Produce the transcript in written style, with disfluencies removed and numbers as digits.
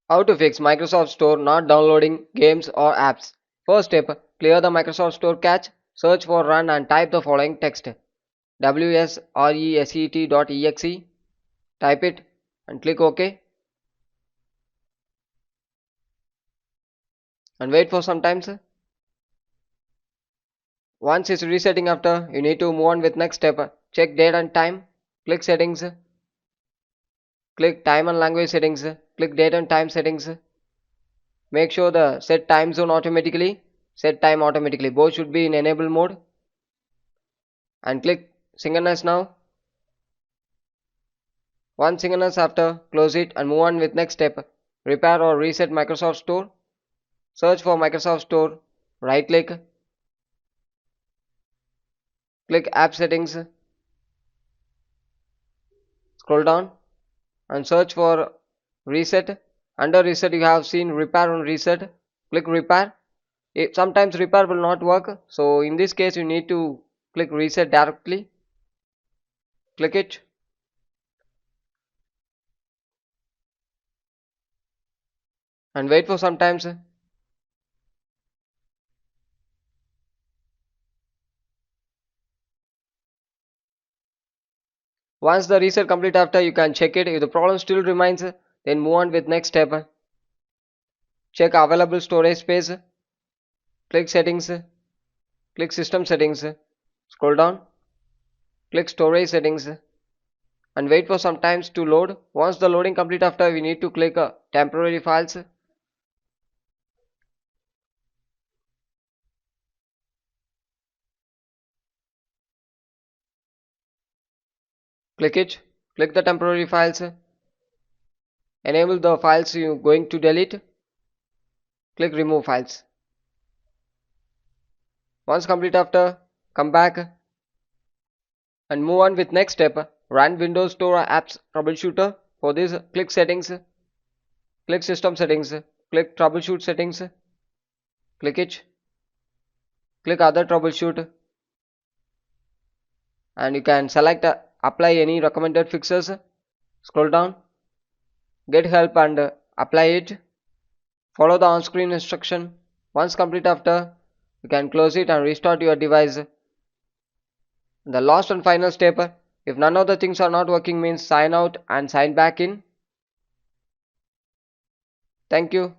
How to fix Microsoft Store not downloading games or apps. First step, clear the Microsoft Store cache, search for run and type the following text wsreset.exe. Type it and click OK and wait for some time. Once it's resetting after, you need to move on with next step. Check date and time, click settings, click time and language settings, click date and time settings. Make sure the set time zone automatically, set time automatically. Both should be in enable mode and click synchronize now. Once synchronize after, close it and move on with next step. Repair or reset Microsoft Store. Search for Microsoft Store, right click, click app settings, scroll down and search for reset. Under reset you have seen repair and reset. Click repair. Sometimes repair will not work, so in this case you need to click reset directly. Click it and wait for some time. Once the reset complete after, you can check it. If the problem still remains, then move on with next step. Check available storage space. Click settings. Click system settings. Scroll down. Click storage settings and wait for some times to load. Once the loading complete after, we need to click temporary files. Click it. Click the temporary files. Enable the files you are going to delete. Click remove files. Once complete after, come back and move on with next step. Run Windows Store Apps Troubleshooter. For this, click settings, click system settings, click troubleshoot settings, click it, click other troubleshoot and you can select apply any recommended fixes. Scroll down, get help and apply it. Follow the on-screen instruction. Once complete after, you can close it and restart your device. The last and final step, if none of the things are not working, means sign out and sign back in. Thank you.